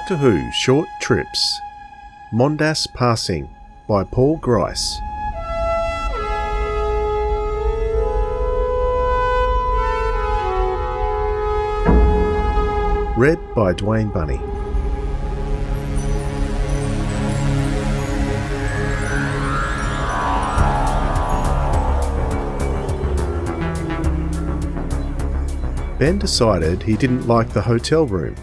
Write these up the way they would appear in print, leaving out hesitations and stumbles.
Doctor Who Short Trips. Mondas Passing by Paul Grice. Read by Dwayne Bunny. Ben decided he didn't like the hotel room.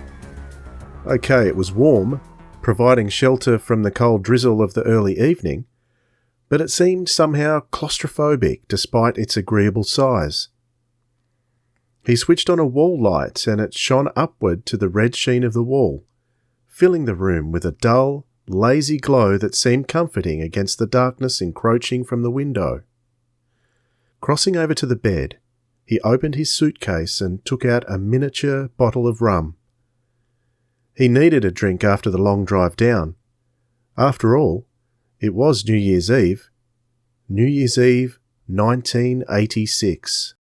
Okay, it was warm, providing shelter from the cold drizzle of the early evening, but it seemed somehow claustrophobic despite its agreeable size. He switched on a wall light and it shone upward to the red sheen of the wall, filling the room with a dull, lazy glow that seemed comforting against the darkness encroaching from the window. Crossing over to the bed, he opened his suitcase and took out a miniature bottle of rum. He needed a drink after the long drive down. After all, it was New Year's Eve. New Year's Eve, 1986.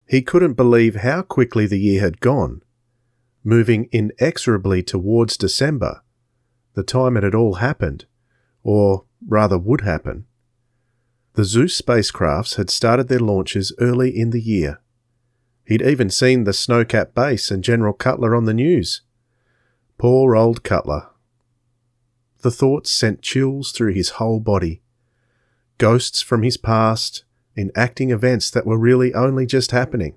He couldn't believe how quickly the year had gone, moving inexorably towards December, the time it had all happened, or rather would happen. The Zeus spacecrafts had started their launches early in the year. He'd even seen the Snowcap base and General Cutler on the news. Poor old Cutler. The thoughts sent chills through his whole body. Ghosts from his past, enacting events that were really only just happening.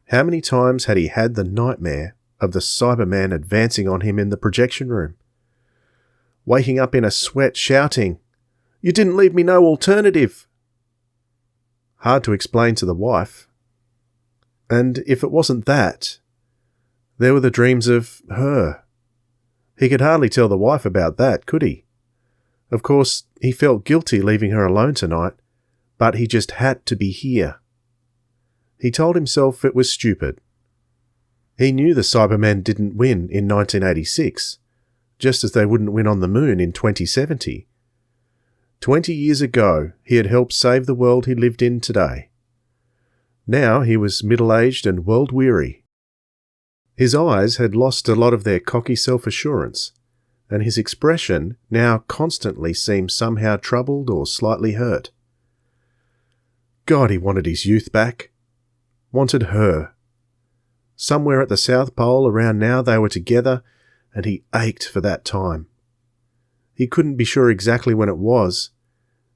How many times had he had the nightmare of the Cybermen advancing on him in the projection room? Waking up in a sweat shouting, "You didn't leave me no alternative!" Hard to explain to the wife. And if it wasn't that, there were the dreams of her. He could hardly tell the wife about that, could he? Of course, he felt guilty leaving her alone tonight, but he just had to be here. He told himself it was stupid. He knew the Cybermen didn't win in 1986, just as they wouldn't win on the moon in 2070. 20 years ago, he had helped save the world he lived in today. Now he was middle-aged and world-weary. His eyes had lost a lot of their cocky self-assurance, and his expression now constantly seemed somehow troubled or slightly hurt. God, he wanted his youth back. Wanted her. Somewhere at the South Pole around now they were together, and he ached for that time. He couldn't be sure exactly when it was.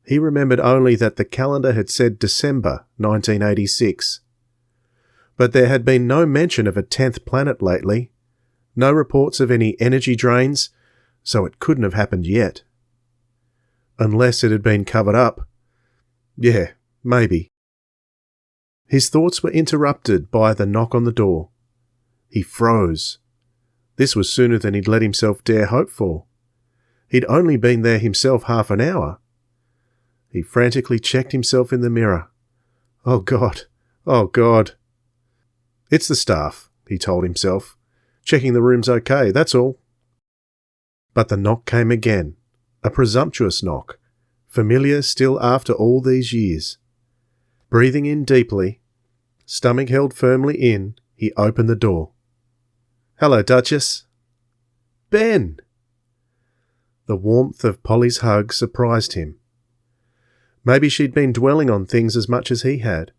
He remembered only that the calendar had said December 1986. But there had been no mention of a 10th planet lately, no reports of any energy drains, so it couldn't have happened yet. Unless it had been covered up. Yeah, maybe. His thoughts were interrupted by the knock on the door. He froze. This was sooner than he'd let himself dare hope for. He'd only been there himself half an hour. He frantically checked himself in the mirror. Oh God, oh God. It's the staff, he told himself. Checking the room's okay, that's all. But the knock came again, a presumptuous knock, familiar still after all these years. Breathing in deeply, stomach held firmly in, he opened the door. "Hello, Duchess." "Ben!" The warmth of Polly's hug surprised him. Maybe she'd been dwelling on things as much as he had.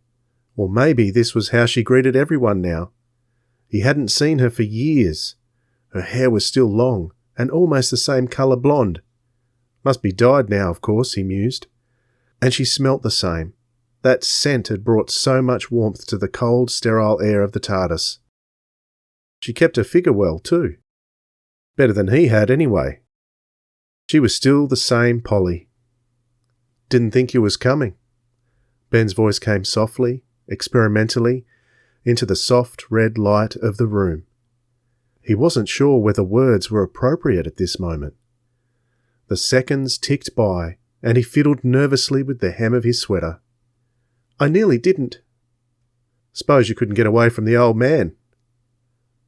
Or maybe this was how she greeted everyone now. He hadn't seen her for years. Her hair was still long, and almost the same colour blonde. Must be dyed now, of course, he mused. And she smelt the same. That scent had brought so much warmth to the cold, sterile air of the TARDIS. She kept her figure well, too. Better than he had, anyway. She was still the same Polly. "Didn't think you was coming." Ben's voice came softly, experimentally, into the soft red light of the room. He wasn't sure whether words were appropriate at this moment. The seconds ticked by, and he fiddled nervously with the hem of his sweater. "I nearly didn't." "Suppose you couldn't get away from the old man."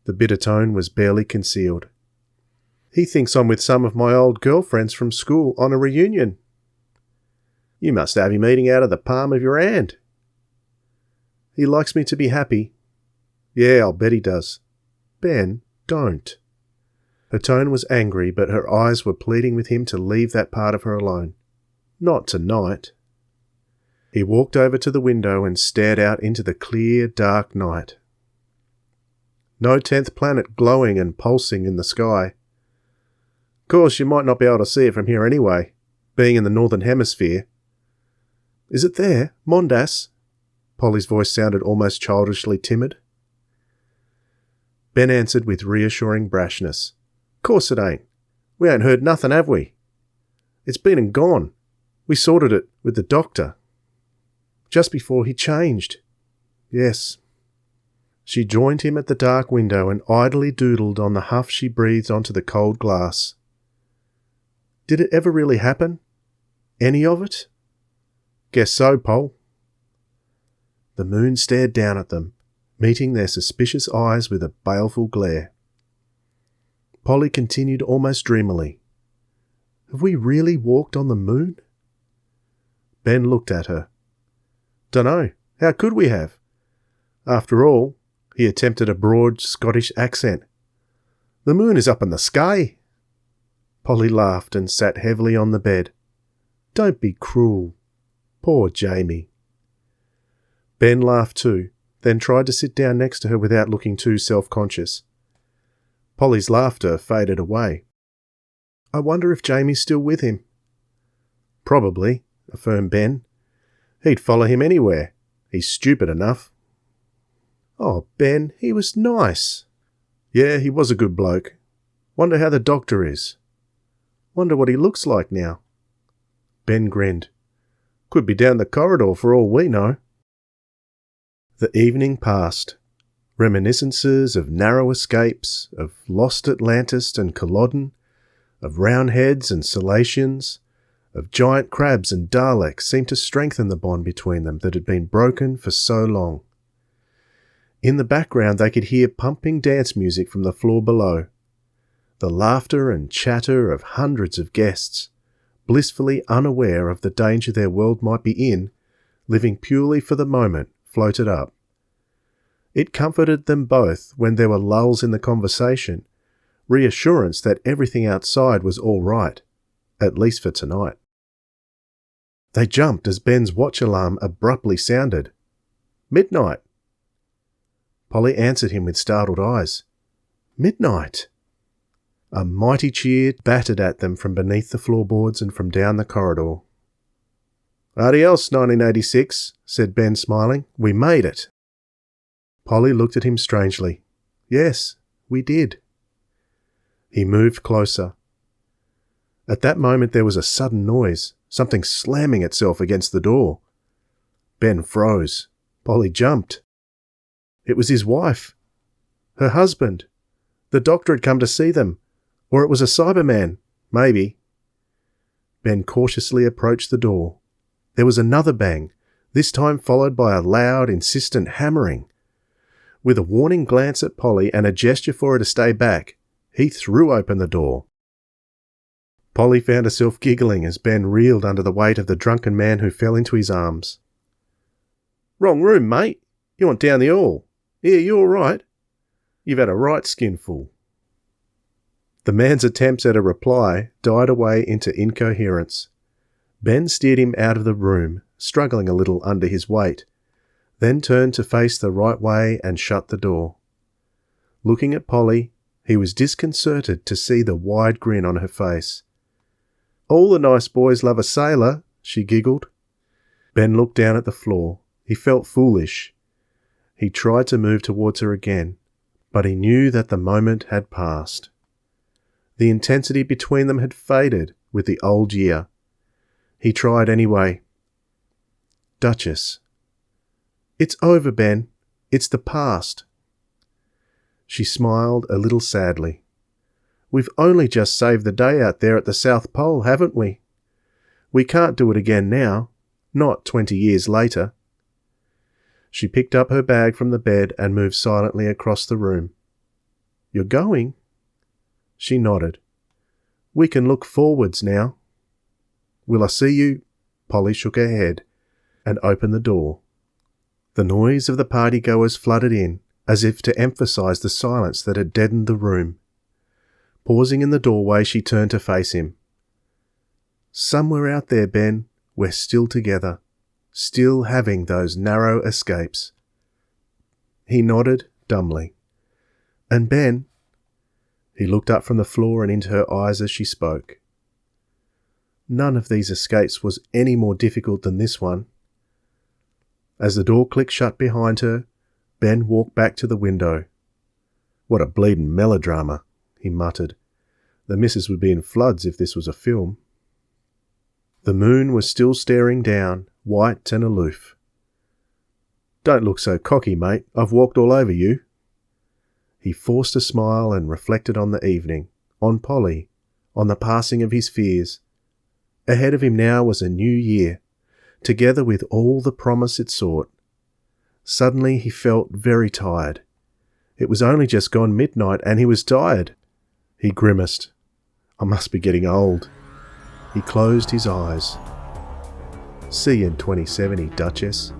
The bitter tone was barely concealed. "He thinks I'm with some of my old girlfriends from school on a reunion." "You must have him eating out of the palm of your hand." "He likes me to be happy." "Yeah, I'll bet he does." "Ben, Don't." Her tone was angry, but her eyes were pleading with him to leave that part of her alone. Not tonight. He walked over to the window and stared out into the clear, dark night. No 10th planet glowing and pulsing in the sky. Course, you might not be able to see it from here anyway, being in the northern hemisphere. Is it there, Mondas? Polly's voice sounded almost childishly timid. Ben answered with reassuring brashness. Course it ain't. We ain't heard nothing, have we? It's been and gone. We sorted it with the doctor. Just before he changed. Yes. She joined him at the dark window and idly doodled on the huff she breathed onto the cold glass. Did it ever really happen? Any of it? Guess so, Pol. The moon stared down at them, meeting their suspicious eyes with a baleful glare. Polly continued almost dreamily. Have we really walked on the moon? Ben looked at her. Dunno, how could we have? After all, he attempted a broad Scottish accent. The moon is up in the sky. Polly laughed and sat heavily on the bed. Don't be cruel. Poor Jamie. Ben laughed too, then tried to sit down next to her without looking too self-conscious. Polly's laughter faded away. I wonder if Jamie's still with him. Probably, affirmed Ben. He'd follow him anywhere. He's stupid enough. Oh, Ben, he was nice. Yeah, he was a good bloke. Wonder how the doctor is. Wonder what he looks like now. Ben grinned. Could be down the corridor for all we know. The evening passed. Reminiscences of narrow escapes, of lost Atlantis and Culloden, of roundheads and Salatians, of giant crabs and Daleks seemed to strengthen the bond between them that had been broken for so long. In the background they could hear pumping dance music from the floor below. The laughter and chatter of hundreds of guests, blissfully unaware of the danger their world might be in, living purely for the moment, floated up. It comforted them both when there were lulls in the conversation, reassurance that everything outside was all right, at least for tonight. They jumped as Ben's watch alarm abruptly sounded. Midnight. Polly answered him with startled eyes. Midnight. A mighty cheer battered at them from beneath the floorboards and from down the corridor. Adios, 1986, said Ben, smiling. We made it. Polly looked at him strangely. Yes, we did. He moved closer. At that moment there was a sudden noise, something slamming itself against the door. Ben froze. Polly jumped. It was his wife. Her husband. The doctor had come to see them. Or it was a Cyberman, maybe. Ben cautiously approached the door. There was another bang, this time followed by a loud, insistent hammering. With a warning glance at Polly and a gesture for her to stay back, he threw open the door. Polly found herself giggling as Ben reeled under the weight of the drunken man who fell into his arms. Wrong room, mate. You want down the hall. Here, you all right? You've had a right skinful. The man's attempts at a reply died away into incoherence. Ben steered him out of the room, struggling a little under his weight, then turned to face the right way and shut the door. Looking at Polly, he was disconcerted to see the wide grin on her face. All the nice boys love a sailor, she giggled. Ben looked down at the floor. He felt foolish. He tried to move towards her again, but he knew that the moment had passed. The intensity between them had faded with the old year. He tried anyway. Duchess. It's over, Ben. It's the past. She smiled a little sadly. We've only just saved the day out there at the South Pole, haven't we? We can't do it again now, not 20 years later. She picked up her bag from the bed and moved silently across the room. You're going? She nodded. We can look forwards now. Will I see you? Polly shook her head and opened the door. The noise of the partygoers flooded in, as if to emphasize the silence that had deadened the room. Pausing in the doorway, she turned to face him. "Somewhere out there, Ben, we're still together, still having those narrow escapes." He nodded dumbly. "And Ben?" He looked up from the floor and into her eyes as she spoke. "None of these escapes was any more difficult than this one." As the door clicked shut behind her, Ben walked back to the window. "What a bleedin' melodrama," he muttered. "The missus would be in floods if this was a film." The moon was still staring down, white and aloof. "Don't look so cocky, mate. I've walked all over you." He forced a smile and reflected on the evening, on Polly, on the passing of his fears. Ahead of him now was a new year, together with all the promise it sought. Suddenly he felt very tired. It was only just gone midnight and he was tired. He grimaced. "I must be getting old." He closed his eyes. "See you in 2070, Duchess."